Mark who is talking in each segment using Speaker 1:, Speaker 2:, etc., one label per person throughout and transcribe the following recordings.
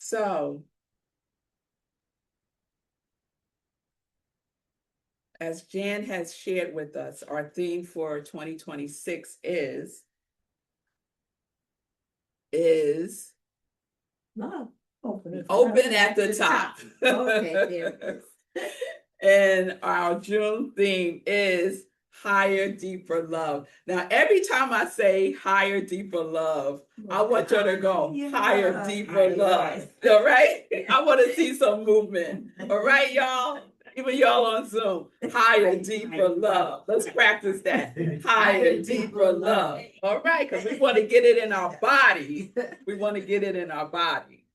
Speaker 1: So, as Jan has shared with us, our theme for 2026 is
Speaker 2: love.
Speaker 1: Open at the top.
Speaker 2: Okay, there it is.
Speaker 1: And our June theme is higher, deeper love. Now, every time I say higher, deeper love, I want you to go higher, deeper love. All right? I want to see some movement. All right, y'all? Even y'all on Zoom, higher, deeper love. Let's practice that. Higher, deeper love. All right, because we want to get it in our body. We want to get it in our body.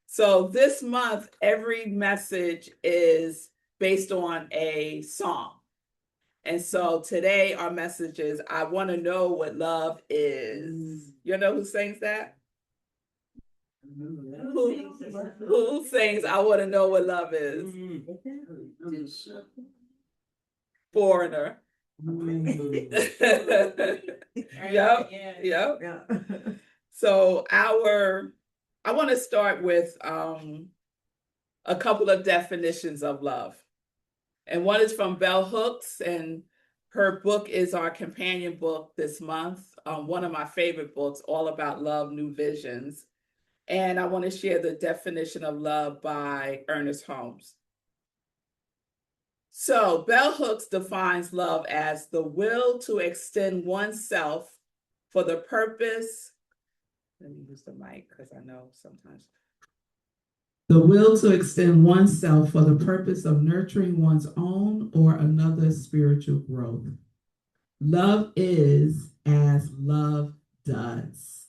Speaker 1: So this month, every message is based on a song. And so today our message is, I want to know what love is. You know who sings that? Who sings I want to know what love is? Foreigner. Yep. So I want to start with a couple of definitions of love. And one is from Bell Hooks, and her book is our companion book this month. One of my favorite books, all about love, new visions. And I want to share the definition of love by Ernest Holmes. So Bell Hooks defines love as the will to extend oneself for the purpose. Let me use the mic because I know sometimes. The will to extend oneself for the purpose of nurturing one's own or another's spiritual growth. Love is as love does.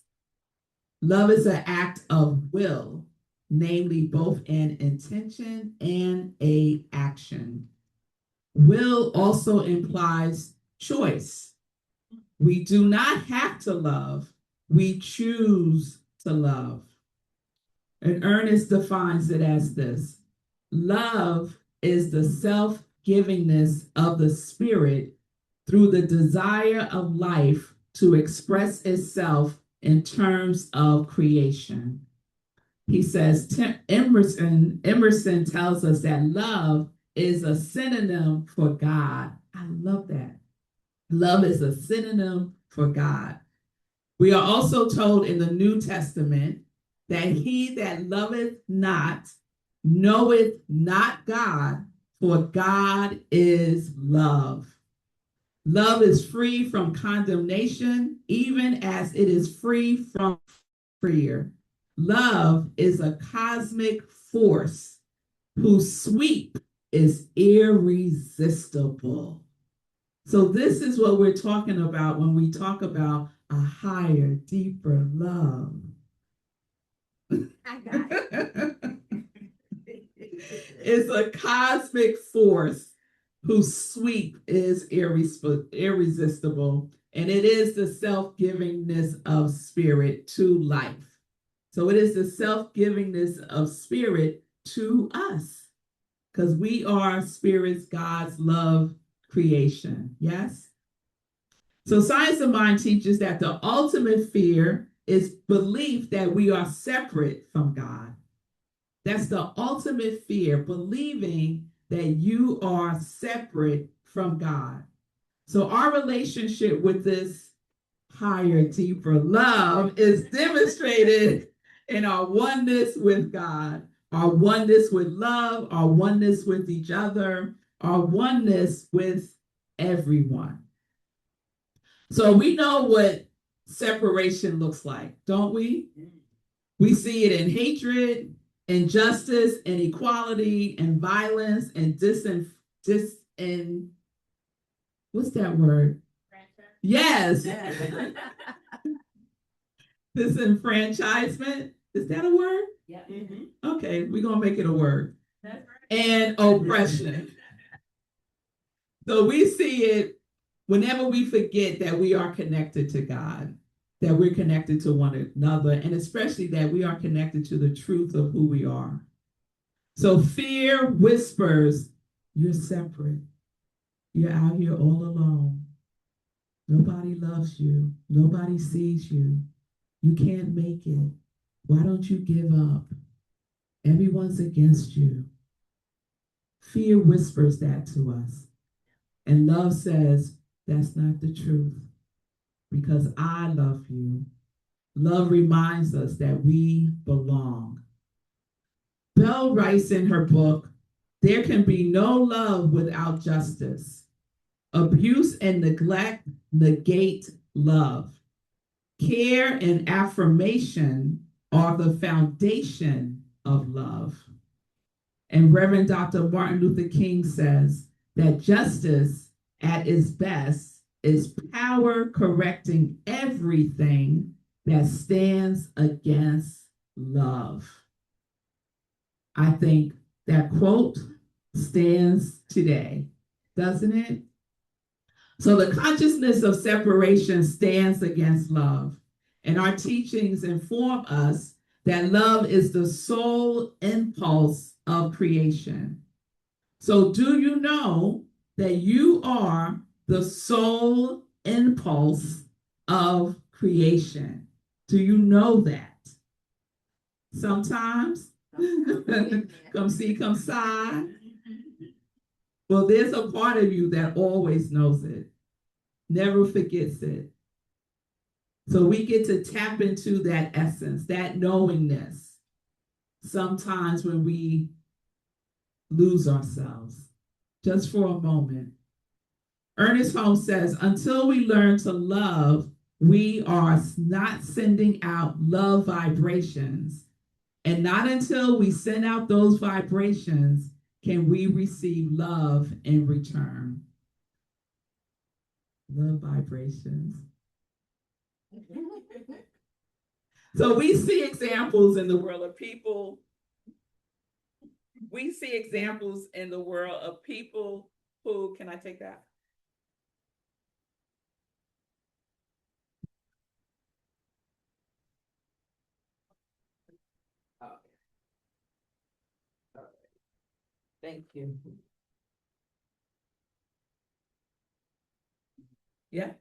Speaker 1: Love is an act of will, namely both an intention and an action. Will also implies choice. We do not have to love, we choose to love. And Ernest defines it as this: love is the self-givingness of the spirit through the desire of life to express itself in terms of creation. He says, Emerson tells us that love is a synonym for God. I love that. Love is a synonym for God. We are also told in the New Testament that he that loveth not knoweth not God, for God is love. Love is free from condemnation, even as it is free from fear. Love is a cosmic force whose sweep is irresistible. So this is what we're talking about when we talk about a higher, deeper love. I got it. It's a cosmic force whose sweep is irresistible, and it is the self-givingness of spirit to life. So it is the self-givingness of spirit to us, because we are spirit's God's love creation. Yes? So Science of Mind teaches that the ultimate fear is belief that we are separate from God. That's the ultimate fear, believing that you are separate from God. So our relationship with this higher, deeper love is demonstrated in our oneness with God, our oneness with love, our oneness with each other, our oneness with everyone. So we know what separation looks like, don't we? We see it in hatred, injustice, inequality, and violence, and what's that word? Yes. Disenfranchisement. Is that a word? Yeah. Mm-hmm. Okay, we're going to make it a word. That's right. And oppression. So we see it whenever we forget that we are connected to God, that we're connected to one another, and especially that we are connected to the truth of who we are. So fear whispers, you're separate. You're out here all alone. Nobody loves you. Nobody sees you. You can't make it. Why don't you give up?
Speaker 3: Everyone's against you. Fear whispers that to us. And love says, that's not the truth because I love you. Love reminds us that we belong. Bell writes in her book, there can be no love without justice. Abuse and neglect negate love. Care and affirmation are the foundation of love. And Reverend Dr. Martin Luther King says that justice at its best is power correcting everything that stands against love. I think that quote stands today, doesn't it? So the consciousness of separation stands against love. And our teachings inform us that love is the sole impulse of creation. So do you know that you are the sole impulse of creation? Do you know that? Sometimes, come see, come sigh. Well, there's a part of you that always knows it, never forgets it. So we get to tap into that essence, that knowingness, sometimes when we lose ourselves, just for a moment. Ernest Holmes says, until we learn to love, we are not sending out love vibrations. And not until we send out those vibrations can we receive love in return. Love vibrations. So we see examples in the world of people. We see examples in the world of people who, can I take that? Okay. All right. Thank you. Yeah,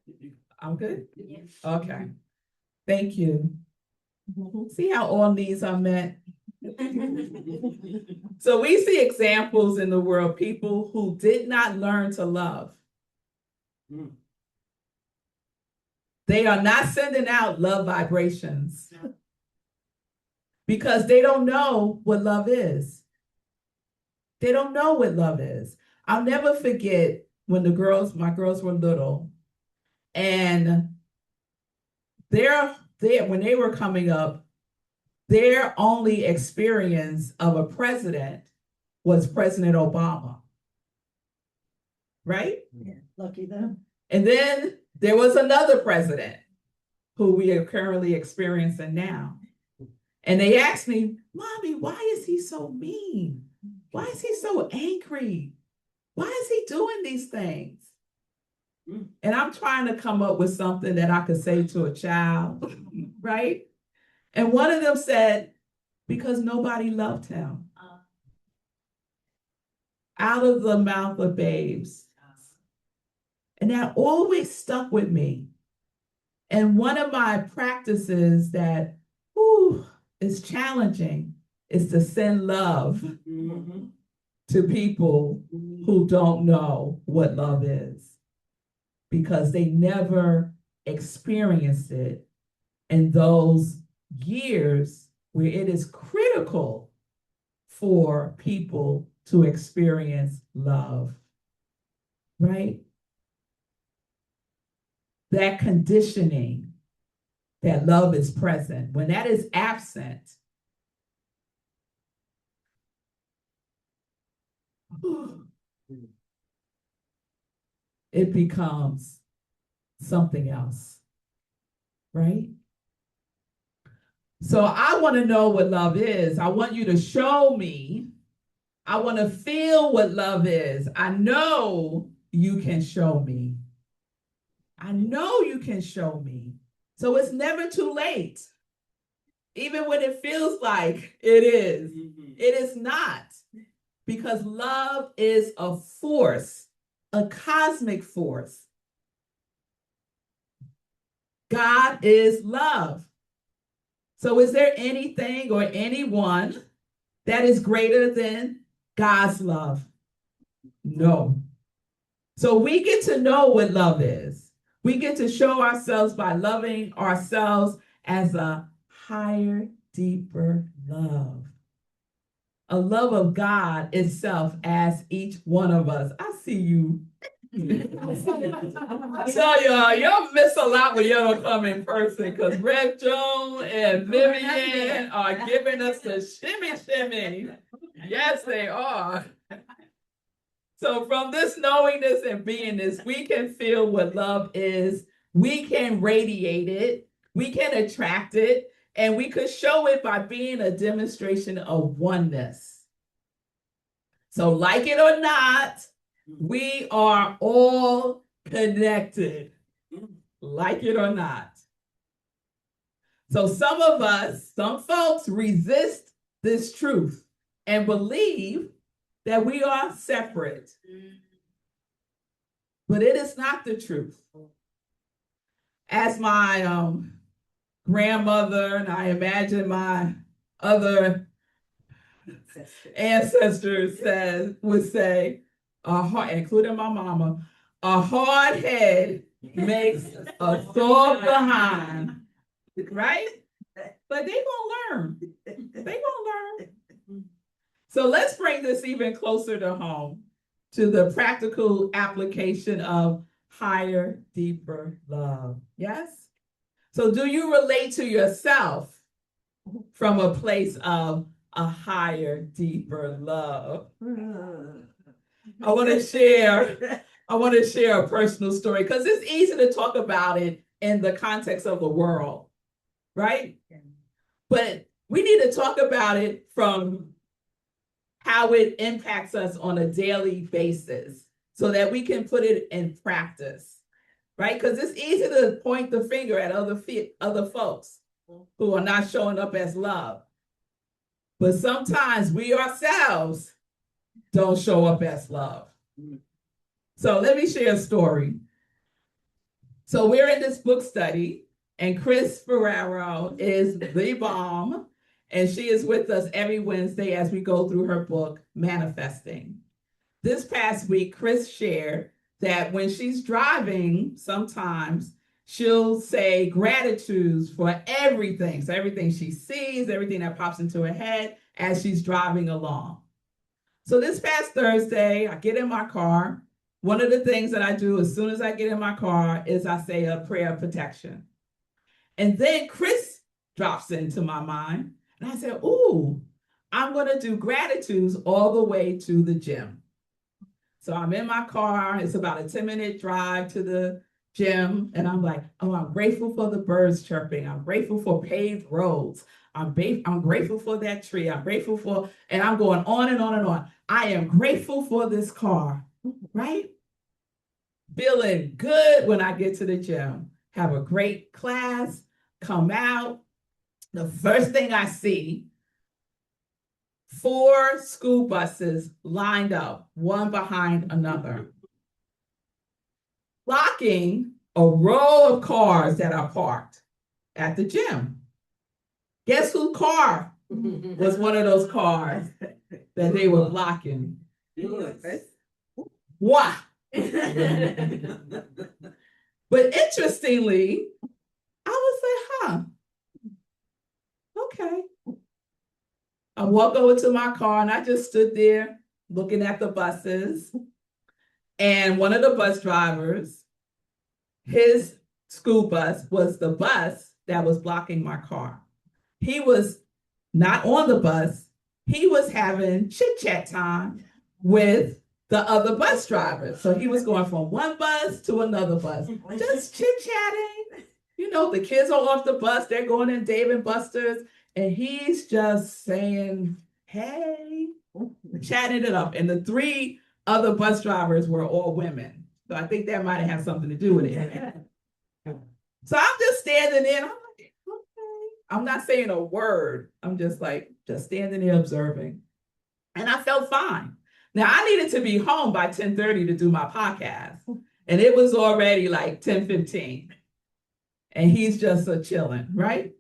Speaker 3: I'm good?
Speaker 2: Yes.
Speaker 3: Okay. Thank you. See how all needs are met? So we see examples in the world, people who did not learn to love. They are not sending out love vibrations because they don't know what love is. They don't know what love is. I'll never forget when my girls were little, and when they were coming up, their only experience of a president was President Obama. Right?
Speaker 2: Yeah, lucky them.
Speaker 3: And then there was another president who we are currently experiencing now. And they asked me, Mommy, why is he so mean? Why is he so angry? Why is he doing these things? And I'm trying to come up with something that I could say to a child, right? And one of them said, because nobody loved him. Out of the mouth of babes. And that always stuck with me. And one of my practices that is challenging is to send love to people who don't know what love is, because they never experienced it in those years where it is critical for people to experience love, right? That conditioning that love is present. When that is absent, it becomes something else, right? So I want to know what love is. I want you to show me. I want to feel what love is. I know you can show me. I know you can show me. So it's never too late. Even when it feels like it is, it is not. Because love is a force, a cosmic force. God is love. So is there anything or anyone that is greater than God's love? No. So we get to know what love is. We get to show ourselves by loving ourselves as a higher, deeper love. A love of God itself as each one of us. I see you. I tell y'all miss a lot when y'all don't come in person because Rev Joan and Vivian are giving us the shimmy. Yes, they are. So from this knowingness and beingness, we can feel what love is. We can radiate it. We can attract it. And we could show it by being a demonstration of oneness. So like it or not, we are all connected. Like it or not. So some of us, some folks resist this truth and believe that we are separate. But it is not the truth. As my grandmother, and I imagine my other ancestors would say, including my mama, a hard head makes a soft behind, right? But they gonna learn. They gonna learn. So let's bring this even closer to home, to the practical application of higher, deeper love. Yes? So do you relate to yourself from a place of a higher, deeper love? I want to share a personal story because it's easy to talk about it in the context of the world, right? But we need to talk about it from how it impacts us on a daily basis so that we can put it in practice, right? Because it's easy to point the finger at other folks who are not showing up as love. But sometimes we ourselves don't show up as love. So let me share a story. So we're in this book study, and Chris Ferraro is the bomb, and she is with us every Wednesday as we go through her book, Manifesting. This past week, Chris shared that when she's driving, sometimes she'll say gratitudes for everything. So everything she sees, everything that pops into her head as she's driving along. So this past Thursday, I get in my car. One of the things that I do as soon as I get in my car is I say a prayer of protection. And then Chris drops into my mind. And I said, ooh, I'm going to do gratitudes all the way to the gym. So I'm in my car. It's about a 10-minute drive to the gym. And I'm like, oh, I'm grateful for the birds chirping. I'm grateful for paved roads. I'm grateful for that tree. I'm grateful for, and I'm going on and on and on. I am grateful for this car, right? Feeling good when I get to the gym. Have a great class, come out. The first thing I see, 4 school buses lined up, one behind another, blocking a row of cars that are parked at the gym. Guess whose car was one of those cars that they were blocking? Why? But interestingly, I would say, okay. I walk over to my car and I just stood there looking at the buses. And one of the bus drivers, his school bus was the bus that was blocking my car. He was not on the bus. He was having chit-chat time with the other bus drivers. So he was going from one bus to another bus, just chit-chatting. You know, the kids are off the bus. They're going in Dave & Buster's. And he's just saying, hey, chatting it up. And the 3 other bus drivers were all women. So I think that might have had something to do with it. So I'm just standing there. And I'm like, okay. I'm not saying a word. I'm just standing there observing. And I felt fine. Now, I needed to be home by 10:30 to do my podcast. And it was already like 10:15. And he's just chilling, right?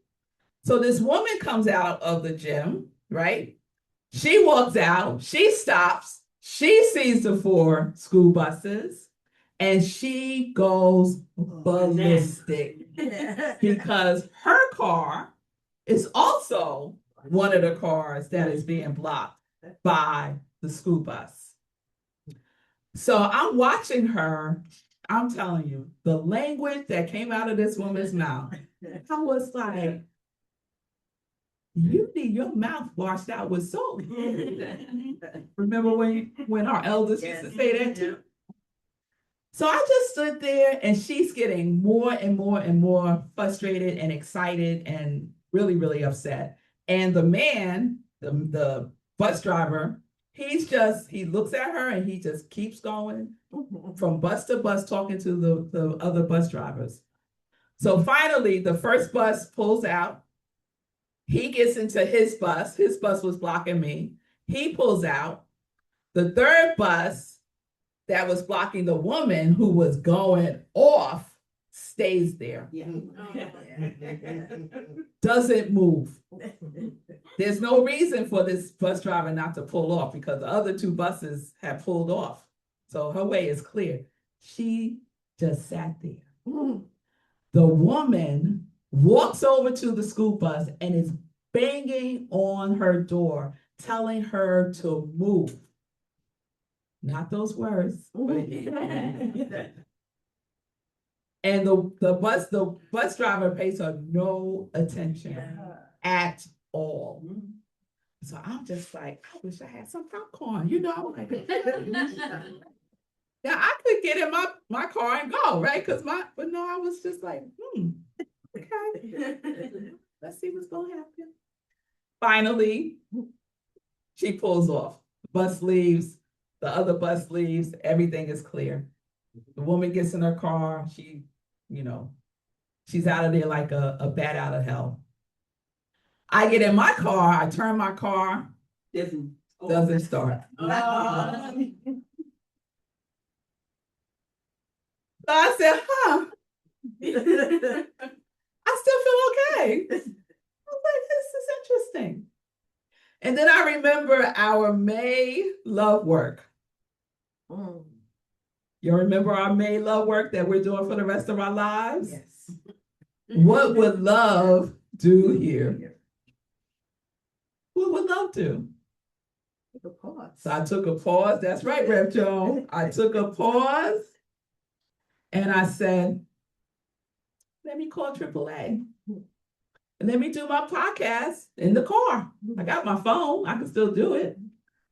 Speaker 3: So this woman comes out of the gym, right?
Speaker 1: She walks out, she stops, she sees the 4 school buses, and she goes ballistic because her car is also one of the cars that is being blocked by the school bus. So I'm watching her. I'm telling you, the language that came out of this woman's mouth, I was like, you need your mouth washed out with soap. Remember when our elders used to say that too? So I just stood there, and she's getting more and more and more frustrated and excited and really, really upset. And the man, the bus driver, he looks at her and he just keeps going from bus to bus talking to the other bus drivers. So finally, the first bus pulls out. He gets into his bus. His bus was blocking me. He pulls out. The third bus that was blocking the woman who was going off stays there. Doesn't move. There's no reason for this bus driver not to pull off because the other 2 buses have pulled off. So her way is clear. She just sat there. The woman walks over to the school bus and is banging on her door, telling her to move. Not those words. And the bus driver pays her no attention at all. So I'm just like, I wish I had some popcorn, like, yeah, I could get in my car and go, right? But no, I was just like, okay, let's see what's gonna happen. Finally, she pulls off. The bus leaves, the other bus leaves, everything is clear. The woman gets in her car, she's out of there like a bat out of hell. I get in my car, I turn my car, doesn't start. So I said, I still feel okay. I was like, this is interesting. And then I remember our May love work. You remember our May love work that we're doing for the rest of our lives?
Speaker 2: Yes.
Speaker 1: What would love do here? What would love do?
Speaker 2: Take a pause.
Speaker 1: So I took a pause. That's right, Rev Joan. I took a pause and I said, let me call AAA. And let me do my podcast in the car. I got my phone. I can still do it.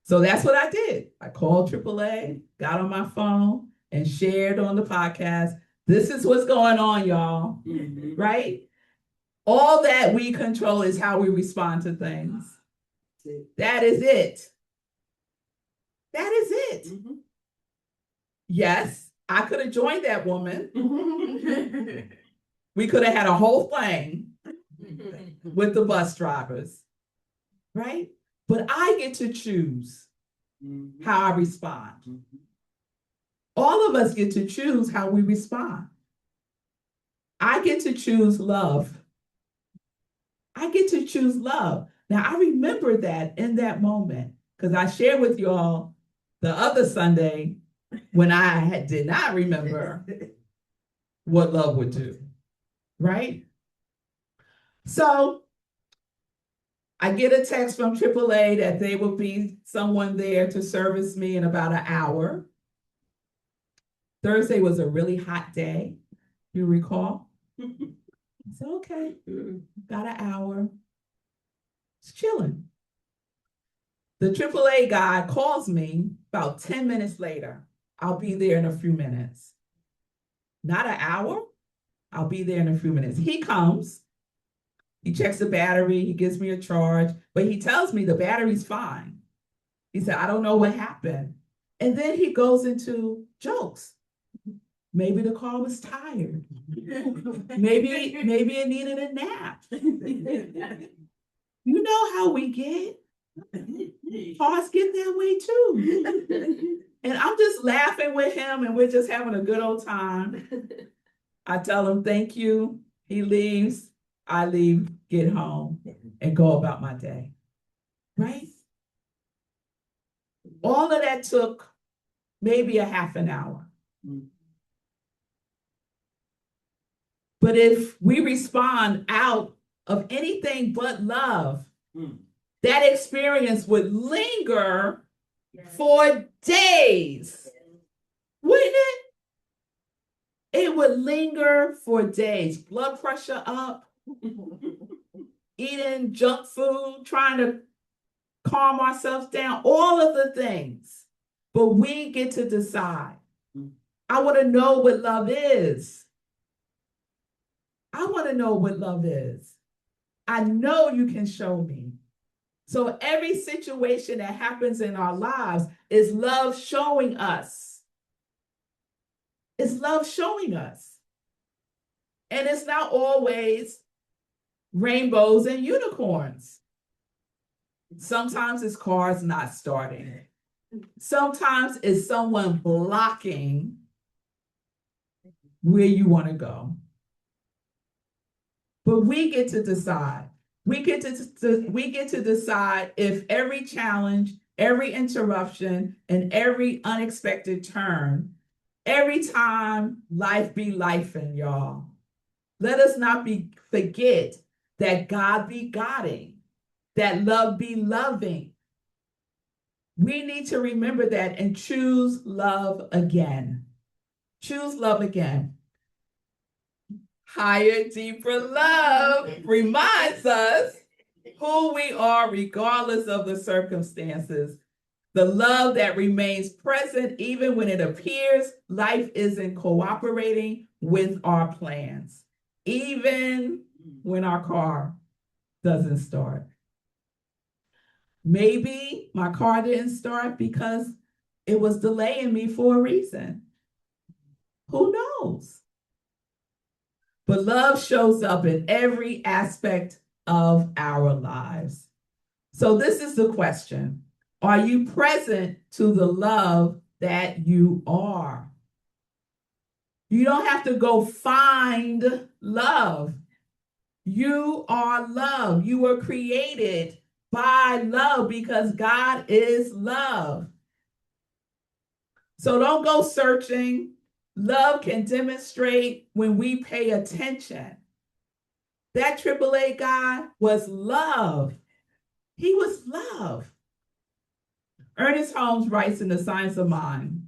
Speaker 1: So that's what I did. I called AAA, got on my phone, and shared on the podcast. This is what's going on, y'all. Right? All that we control is how we respond to things. That is it. That is it. Yes, I could have joined that woman. We could have had a whole thing with the bus drivers, right? But I get to choose how I respond. All of us get to choose how we respond. I get to choose love. I get to choose love. Now, I remember that in that moment because I shared with you all the other Sunday when I did not remember what love would do, right? So I get a text from AAA that there will be someone there to service me in about an hour. Thursday was a really hot day, you recall? I said, okay, got an hour. It's chilling. The AAA guy calls me about 10 minutes later. I'll be there in a few minutes. Not an hour. I'll be there in a few minutes. He comes. He checks the battery. He gives me a charge. But he tells me the battery's fine. He said, I don't know what happened. And then he goes into jokes. Maybe the car was tired. Maybe it needed a nap. You know how we get. Cars get that way too. And I'm just laughing with him and we're just having a good old time. I tell him thank you. He leaves. I leave, get home, and go about my day. Right? All of that took maybe a half an hour. But if we respond out of anything but love, that experience would linger for days, wouldn't it? It would linger for days. Blood pressure up, eating junk food, trying to calm ourselves down, all of the things. But we get to decide. I want to know what love is. I want to know what love is. I know you can show me. So every situation that happens in our lives is love showing us. It's love showing us. And it's not always rainbows and unicorns. Sometimes it's cars not starting. Sometimes it's someone blocking where you want to go. But we get to decide. We get to decide if every challenge, every interruption, and every unexpected turn, every time life be lifing, y'all. Let us not forget that God be Godding, that love be loving. We need to remember that and choose love again. Choose love again. Higher, deeper love reminds us who we are regardless of the circumstances. The love that remains present even when it appears life isn't cooperating with our plans, even when our car doesn't start. Maybe my car didn't start because it was delaying me for a reason. Who knows? But love shows up in every aspect of our lives. So this is the question. Are you present to the love that you are? You don't have to go find love. You are love. You were created by love because God is love. So don't go searching. Love can demonstrate when we pay attention. That AAA guy was love. He was love. Ernest Holmes writes in The Science of Mind,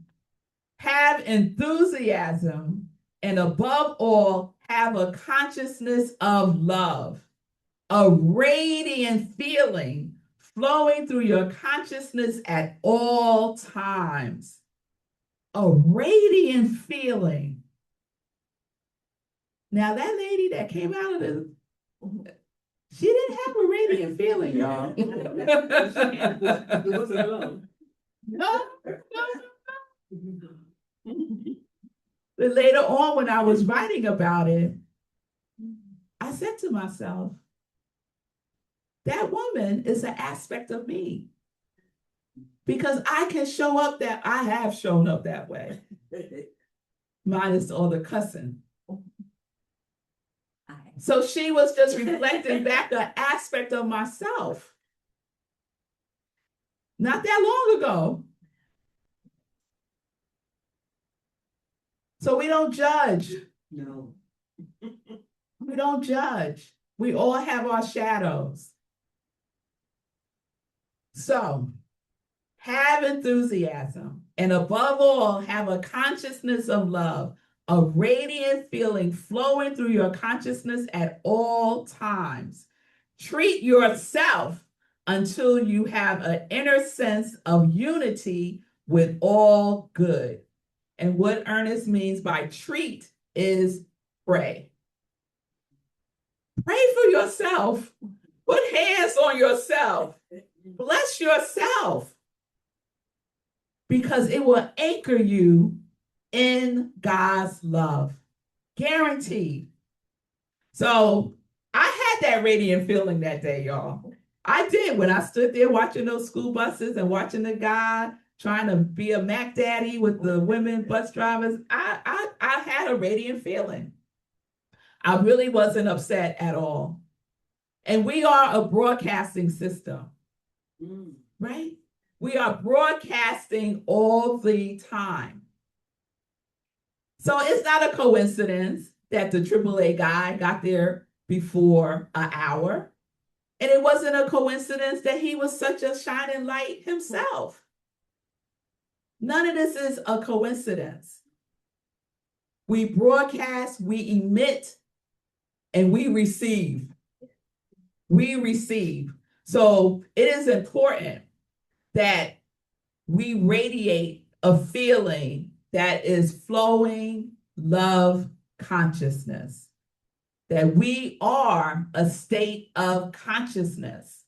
Speaker 1: have enthusiasm and above all, have a consciousness of love, a radiant feeling flowing through your consciousness at all times. A radiant feeling. Now that lady that came out of the, she didn't have a radiant feeling, y'all.
Speaker 4: It wasn't love.
Speaker 1: No. But later on, when I was writing about it, I said to myself, that woman is an aspect of me. Because I can show up that I have shown up that way. Minus all the cussing. So she was just reflecting back an aspect of myself. Not that long ago. So we don't judge.
Speaker 4: No.
Speaker 1: We don't judge. We all have our shadows. So have enthusiasm, and above all, have a consciousness of love, a radiant feeling flowing through your consciousness at all times. Treat yourself until you have an inner sense of unity with all good. And what Ernest means by treat is pray. Pray for yourself. Put hands on yourself. Bless yourself. Because it will anchor you in God's love. Guaranteed. So I had that radiant feeling that day, y'all. I did when I stood there watching those school buses and watching the guy trying to be a Mac Daddy with the women bus drivers. I had a radiant feeling. I really wasn't upset at all. And we are a broadcasting system, right? We are broadcasting all the time. So it's not a coincidence that the AAA guy got there before an hour. And it wasn't a coincidence that he was such a shining light himself. None of this is a coincidence. We broadcast, we emit, and we receive. We receive. So it is important that we radiate a feeling that is flowing love consciousness, that we are a state of consciousness,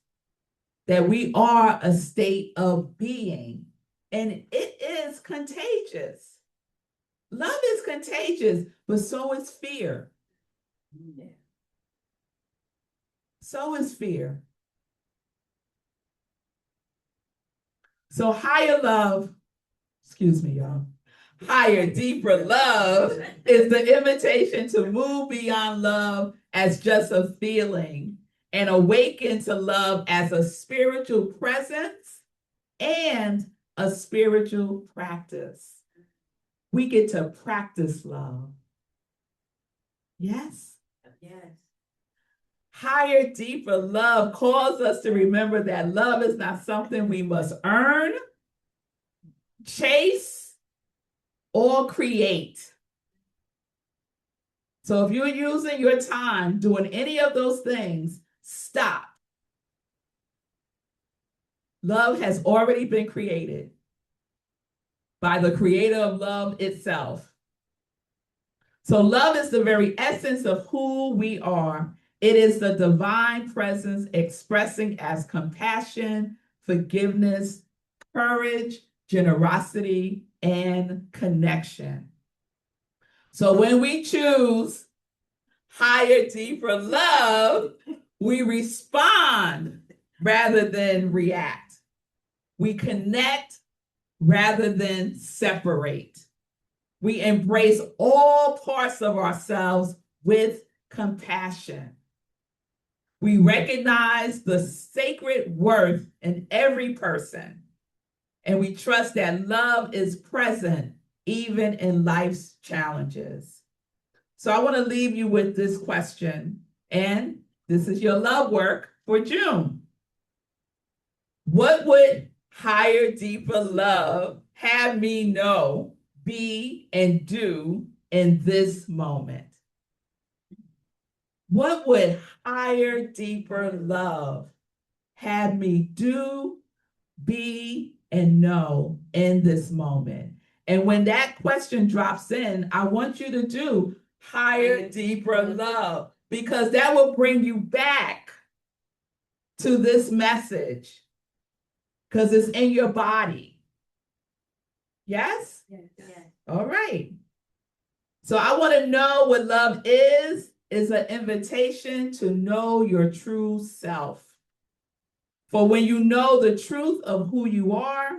Speaker 1: that we are a state of being, and it is contagious. Love is contagious, but so is fear. So is fear. So higher love, excuse me, y'all. Higher, deeper love is the invitation to move beyond love as just a feeling and awaken to love as a spiritual presence and a spiritual practice. We get to practice love. Yes?
Speaker 2: Yes.
Speaker 1: Higher, deeper love calls us to remember that love is not something we must earn, chase, or create. So if you're using your time doing any of those things, stop. Love has already been created by the creator of love itself. So love is the very essence of who we are. It is the divine presence expressing as compassion, forgiveness, courage, generosity, and connection. So when we choose higher, deeper love, we respond rather than react. We connect rather than separate. We embrace all parts of ourselves with compassion. We recognize the sacred worth in every person, and we trust that love is present even in life's challenges. So I want to leave you with this question, and this is your love work for June. What would higher, deeper love have me know, be, and do in this moment? What would higher, deeper love have me do, be, and know in this moment? And when that question drops in, I want you to do higher, deeper love, because that will bring you back to this message, because it's in your body. Yes?
Speaker 2: Yes.
Speaker 1: All right. So I want to know what love is an invitation to know your true self. For when you know the truth of who you are,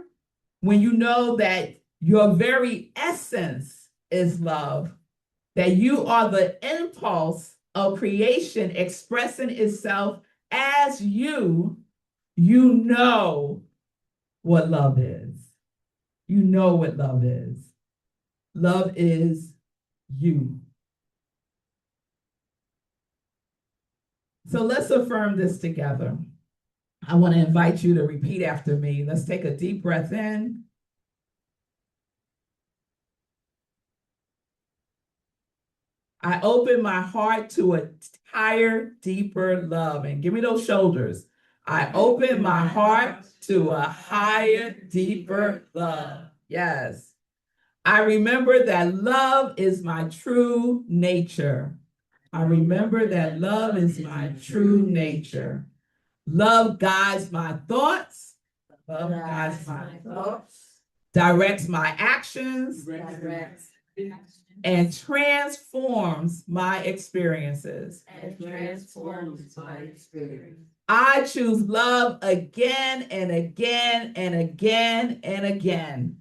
Speaker 1: when you know that your very essence is love, that you are the impulse of creation expressing itself as you know what love is. You know what love is. Love is you. So let's affirm this together. I want to invite you to repeat after me. Let's take a deep breath in. I open my heart to a higher, deeper love. And give me those shoulders. I open my heart to a higher, deeper love. Yes. I remember that love is my true nature. I remember that love is my true nature. Love guides my thoughts. Love guides my thoughts. Directs my actions. And transforms my experiences. I choose love again and again and again and again.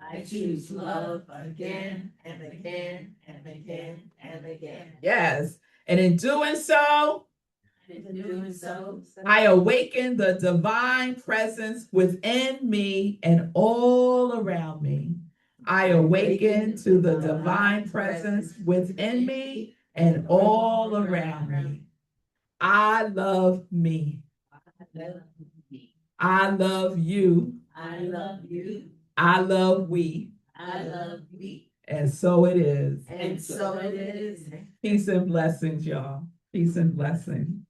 Speaker 2: I choose love again and again and again and again.
Speaker 1: Yes. And in doing so,
Speaker 2: In doing so,
Speaker 1: I awaken the divine presence within me and all around me. I awaken to the divine presence within me and all around me. I love me.
Speaker 2: I love me.
Speaker 1: I love you.
Speaker 2: I love you.
Speaker 1: I love we.
Speaker 2: I love we.
Speaker 1: And so it is.
Speaker 2: And so it is.
Speaker 1: Peace and blessings, y'all. Peace and blessings.